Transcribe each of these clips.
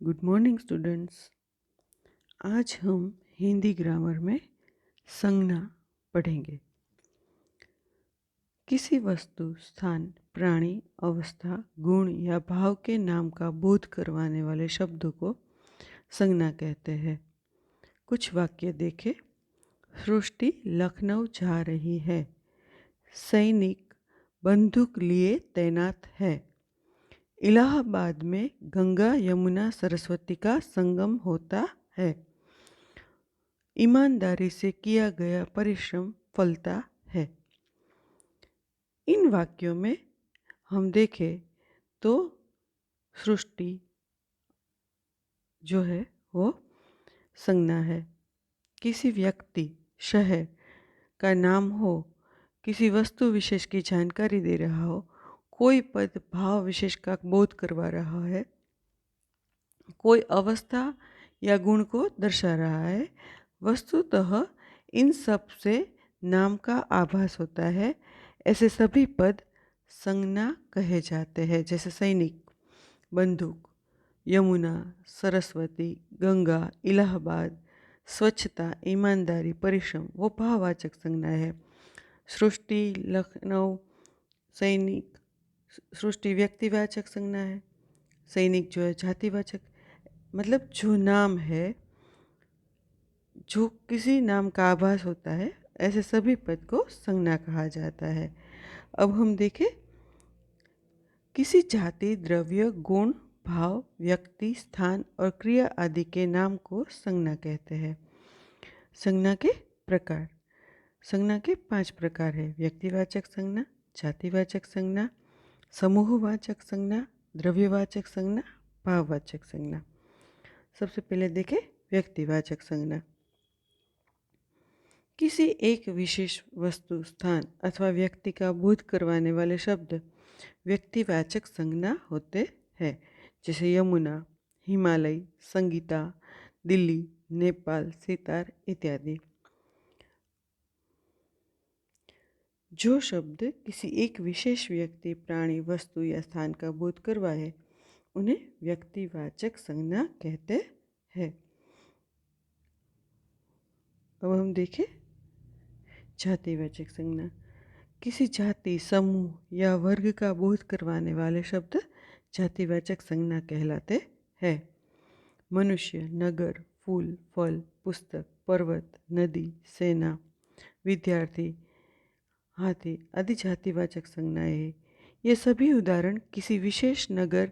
Good morning students. आज हम Hindi grammar में संज्ञा पढ़ेंगे। किसी वस्तु, स्थान, प्राणी, अवस्था, गुण या भाव के नाम का बोध करवाने वाले शब्दों को संज्ञा कहते हैं। कुछ वाक्य देखें। सृष्टि लखनऊ जा रही है। सैनिक बंदूक लिए तैनात है। इलाहाबाद में गंगा यमुना सरस्वती का संगम होता है। ईमानदारी से किया गया परिश्रम फलता है। इन वाक्यों में हम देखें तो सृष्टि जो है वो संज्ञा है। किसी व्यक्ति, शहर का नाम हो, किसी वस्तु विशेष की जानकारी दे रहा हो, कोई पद भाव विशेष का बोध करवा रहा है, कोई अवस्था या गुण को दर्शा रहा है, वस्तुतः इन सब से नाम का आभास होता है। ऐसे सभी पद संज्ञा कहे जाते हैं। जैसे सैनिक, बंदूक, यमुना, सरस्वती, गंगा, इलाहाबाद, स्वच्छता, ईमानदारी, परिश्रम वो भाववाचक संज्ञा है। सृष्टि, लखनऊ, सैनिक, सृष्टि व्यक्तिवाचक संज्ञा है। सैनिक जो है जातिवाचक, मतलब जो नाम है, जो किसी नाम का आभास होता है, ऐसे सभी पद को संज्ञा कहा जाता है। अब हम देखें, किसी जाति, द्रव्य, गुण, भाव, व्यक्ति, स्थान और क्रिया आदि के नाम को संज्ञा कहते हैं। संज्ञा के प्रकार। संज्ञा के 5 प्रकार है। व्यक्तिवाचक संज्ञा, जातिवाचक संज्ञा, समूहवाचक संज्ञा, द्रव्यवाचक संज्ञा, भाववाचक संज्ञा। सबसे पहले देखें व्यक्तिवाचक संज्ञा। किसी एक विशेष वस्तु, स्थान अथवा व्यक्ति का बोध करवाने वाले शब्द व्यक्तिवाचक संज्ञा होते हैं। जैसे यमुना, हिमालय, संगीता, दिल्ली, नेपाल, सितार इत्यादि। जो शब्द किसी एक विशेष व्यक्ति, प्राणी, वस्तु या स्थान का बोध करवाए उन्हें व्यक्तिवाचक संज्ञा कहते हैं। अब हम देखें जातिवाचक संज्ञा। किसी जाति, समूह या वर्ग का बोध करवाने वाले शब्द जातिवाचक संज्ञा कहलाते हैं। मनुष्य, नगर, फूल, फल, पुस्तक, पर्वत, नदी, सेना, विद्यार्थी, हाथी आदि जातिवाचक संज्ञाएं हैं। ये सभी उदाहरण किसी विशेष नगर,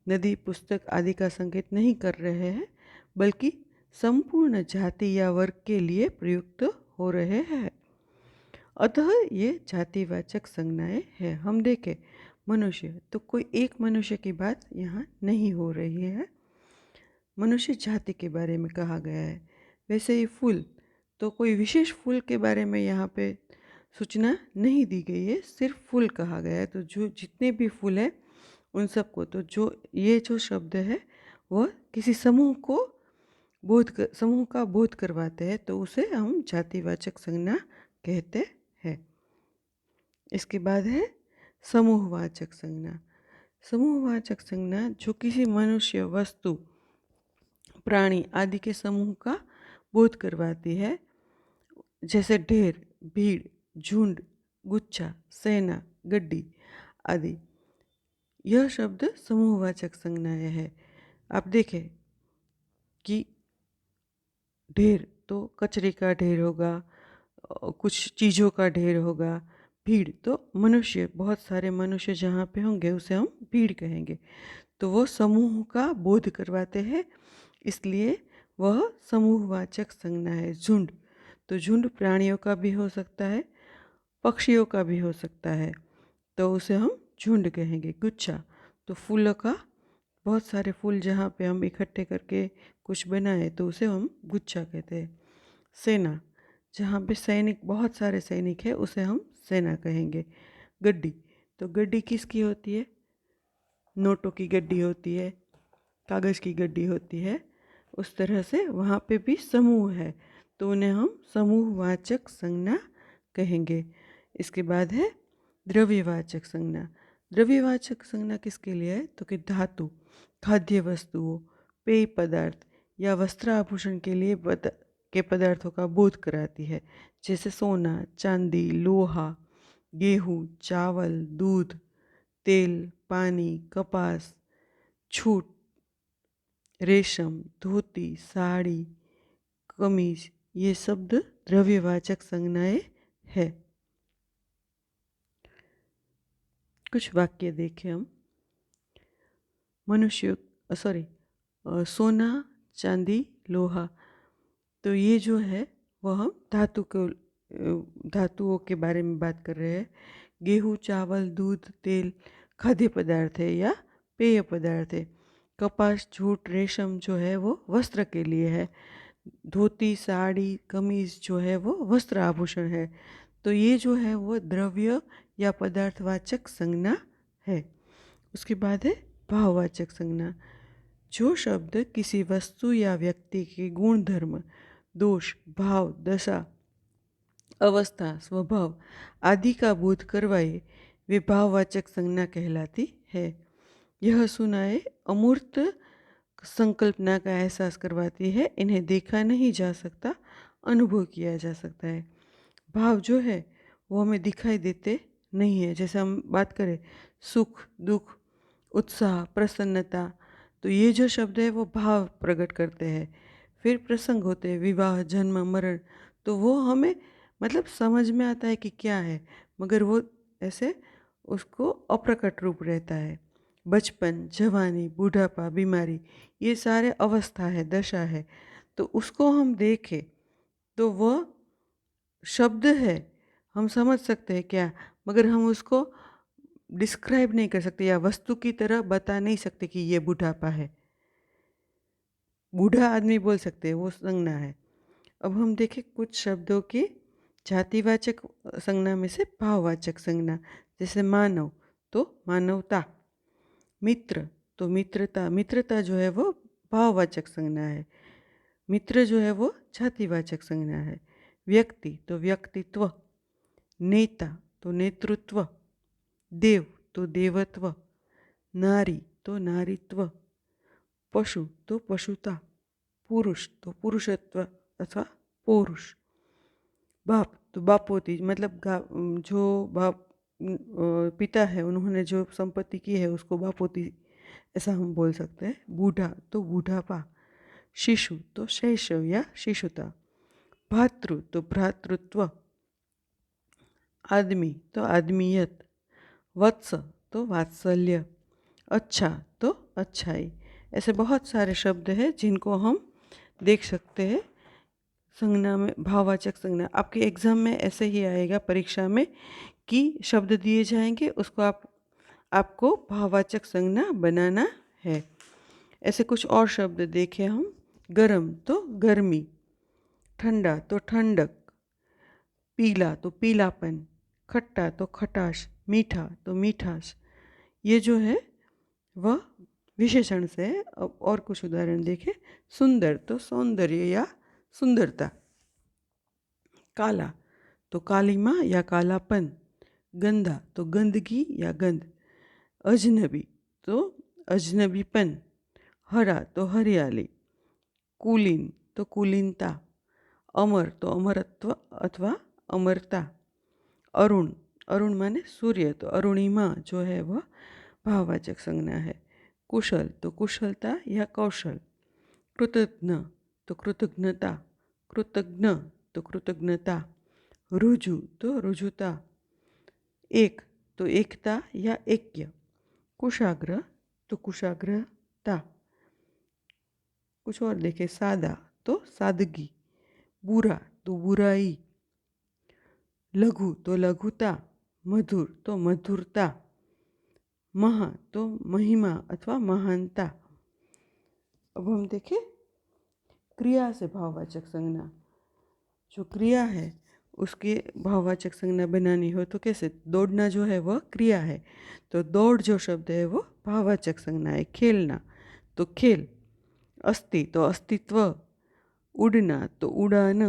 नदी, पुस्तक आदि का संकेत नहीं कर रहे हैं, बल्कि संपूर्ण जाति या वर्ग के लिए प्रयुक्त हो रहे हैं। अतः ये जातिवाचक संज्ञाएं हैं। हम देखें मनुष्य, तो कोई एक मनुष्य की बात यहाँ नहीं हो रही है, मनुष्य जाति के बारे में कहा गया है। वैसे ही फूल, तो कोई विशेष फूल के बारे में यहाँ पे सूचना नहीं दी गई है, सिर्फ फूल कहा गया है। तो जो जितने भी फूल हैं उन सबको, तो जो शब्द है वह किसी समूह को समूह का बोध करवाते हैं, तो उसे हम जातिवाचक संज्ञा कहते हैं। इसके बाद है समूहवाचक संज्ञा। समूहवाचक संज्ञा जो किसी मनुष्य, वस्तु, प्राणी आदि के समूह का बोध करवाती है। जैसे ढेर, भीड़, झुंड, गुच्छा, सेना, गड्डी आदि। यह शब्द समूहवाचक संज्ञाएं है। आप देखें कि ढेर तो कचरे का ढेर होगा, कुछ चीज़ों का ढेर होगा। भीड़ तो मनुष्य, बहुत सारे मनुष्य जहाँ पे होंगे उसे हम भीड़ कहेंगे। तो वो समूह का बोध करवाते हैं, इसलिए वह समूहवाचक संज्ञा है। झुंड, तो झुंड प्राणियों का भी हो सकता है, पक्षियों का भी हो सकता है, तो उसे हम झुंड कहेंगे। गुच्छा, तो फूलों का, बहुत सारे फूल जहाँ पे हम इकट्ठे करके कुछ बनाए तो उसे हम गुच्छा कहते हैं। सेना, जहाँ पे सैनिक, बहुत सारे सैनिक है, उसे हम सेना कहेंगे। गड्डी, तो गड्डी किसकी होती है? नोटों की गड्डी होती है, कागज़ की गड्डी होती है। उस तरह से वहाँ पे भी समूह है, तो उन्हें हम समूहवाचक संज्ञा कहेंगे। इसके बाद है द्रव्यवाचक संज्ञा। द्रव्यवाचक संज्ञा किसके लिए है? तो कि धातु, खाद्य वस्तुओं, पेय पदार्थ या वस्त्र आभूषण के लिए के पदार्थों का बोध कराती है, जैसे सोना, चांदी, लोहा, गेहूँ, चावल, दूध, तेल, पानी, कपास, छूट, रेशम, धोती, साड़ी, कमीज, ये शब्द द्रव्यवाचक संज्ञाएं है। कुछ वाक्य देखें हम। मनुष्य सोना, चांदी, लोहा, तो ये जो है वह हम धातुओं के बारे में बात कर रहे हैं। गेहूँ, चावल, दूध, तेल खाद्य पदार्थ है या पेय पदार्थ है। कपास, जूट, रेशम जो है वो वस्त्र के लिए है। धोती, साड़ी, कमीज जो है वो वस्त्र आभूषण है। तो ये जो है वो द्रव्य या पदार्थवाचक संज्ञा है। उसके बाद है भाववाचक संज्ञा। जो शब्द किसी वस्तु या व्यक्ति के गुण धर्म, दोष, भाव, दशा, अवस्था, स्वभाव आदि का बोध करवाए वे भाववाचक संज्ञा कहलाती है। यह सुनाए अमूर्त संकल्पना का एहसास करवाती है। इन्हें देखा नहीं जा सकता, अनुभव किया जा सकता है। भाव जो है वो हमें दिखाई देते नहीं है। जैसे हम बात करें सुख, दुख, उत्साह, प्रसन्नता, तो ये जो शब्द है वो भाव प्रकट करते हैं। फिर प्रसंग होते हैं, विवाह, जन्म, मरण, तो वो हमें मतलब समझ में आता है कि क्या है, मगर वो ऐसे उसको अप्रकट रूप रहता है। बचपन, जवानी, बूढ़ापा, बीमारी, ये सारे अवस्था है, दशा है। तो उसको हम देखें तो वह शब्द है, हम समझ सकते हैं क्या, मगर हम उसको डिस्क्राइब नहीं कर सकते या वस्तु की तरह बता नहीं सकते कि ये बुढ़ापा है। बूढ़ा आदमी बोल सकते हैं, वो संज्ञा है। अब हम देखें कुछ शब्दों की जातिवाचक संज्ञा में से भाववाचक संज्ञा। जैसे मानव तो मानवता, मित्र तो मित्रता, मित्रता जो है वो भाववाचक संज्ञा है। मित्र जो है वो जातिवाचक संज्ञा है। व्यक्ति तो व्यक्तित्व, नेता तो नेतृत्व, देव तो देवत्व, नारी तो नारीत्व, पशु तो पशुता, पुरुष तो पुरुषत्व अथवा पौरुष, बाप तो बापोती, मतलब जो बाप पिता है उन्होंने जो संपत्ति की है उसको बापोती ऐसा हम बोल सकते हैं। बूढ़ा तो बूढ़ापा, शिशु तो शैशव या शिशुता, भातृ तो भ्रातृत्व, आदमी तो आदमीयत, वत्स तो वात्सल्य, अच्छा तो अच्छाई। ऐसे बहुत सारे शब्द हैं जिनको हम देख सकते हैं संज्ञा में, भाववाचक संज्ञा। आपके एग्ज़ाम में ऐसे ही आएगा, परीक्षा में, कि शब्द दिए जाएंगे, उसको आपको भाववाचक संज्ञा बनाना है। ऐसे कुछ और शब्द देखें हम। गरम तो गर्मी, ठंडा तो ठंडक, पीला तो पीलापन, खट्टा तो खटाश, मीठा तो मीठास। ये जो है वह विशेषण से है। अब और कुछ उदाहरण देखें। सुंदर तो सौंदर्य या सुंदरता, काला तो कालिमा या कालापन, गंदा तो गंदगी या गंध, अजनबी तो अजनबीपन, हरा तो हरियाली, कुलीन तो कुलीनता, अमर तो अमरत्व अथवा अमरता, अरुण, अरुण माने सूर्य, तो अरुणिमा जो है वह भाववाचक संज्ञा है। कुशल तो कुशलता या कौशल, कृतज्ञ तो कृतज्ञता, कृतज्ञ तो कृतज्ञता, रुजु तो रुजुता, एक तो एकता या ऐक्य, कुशाग्र तो कुशाग्रता। कुछ और देखें। सादा तो सादगी, बुरा तो बुराई, लघु तो लघुता, मधुर तो मधुरता, महा तो महिमा अथवा महानता। अब हम देखें क्रिया से भाववाचक संज्ञा। जो क्रिया है उसके भाववाचक संज्ञा बनानी हो तो कैसे, दौड़ना जो है वह क्रिया है, तो दौड़ जो शब्द है वो भाववाचक संज्ञा है। खेलना तो खेल, अस्ति तो अस्तित्व, उड़ना तो उड़ान,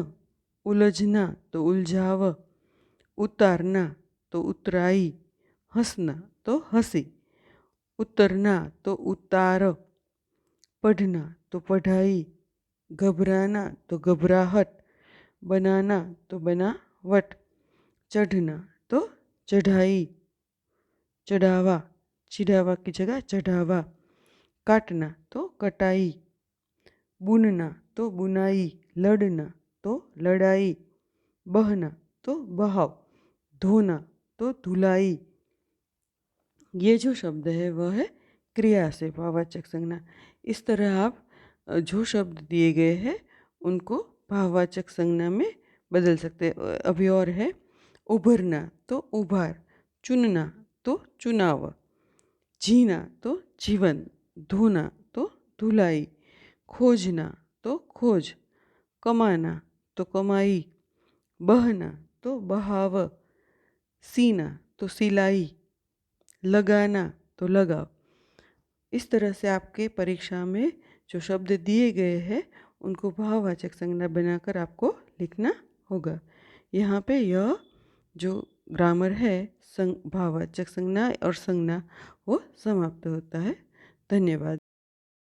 उलझना तो उलझाव, उतारना तो उतराई, हंसना तो हंसी, उतरना तो उतार, पढ़ना तो पढ़ाई, घबराना तो घबराहट, बनाना तो बनावट, चढ़ना तो चढ़ाई, चढ़ावा, चिढ़ावा की जगह चढ़ावा, काटना तो कटाई, बुनना तो बुनाई, लड़ना तो लड़ाई, बहना तो बहाव, धोना तो धुलाई। ये जो शब्द है वह है क्रिया से भाववाचक संज्ञा। इस तरह आप जो शब्द दिए गए हैं उनको भाववाचक संज्ञा में बदल सकते हैं। अभी और है उभरना तो उभार, चुनना तो चुनाव, जीना तो जीवन, धोना तो धुलाई, खोजना तो खोज, कमाना तो कमाई, बहना तो बहाव, सीना तो सिलाई, लगाना तो लगाव। इस तरह से आपके परीक्षा में जो शब्द दिए गए हैं उनको भाववाचक संज्ञा बनाकर आपको लिखना होगा। यहाँ पे यह जो ग्रामर है भाववाचक संज्ञा और संज्ञा वो समाप्त होता है। धन्यवाद।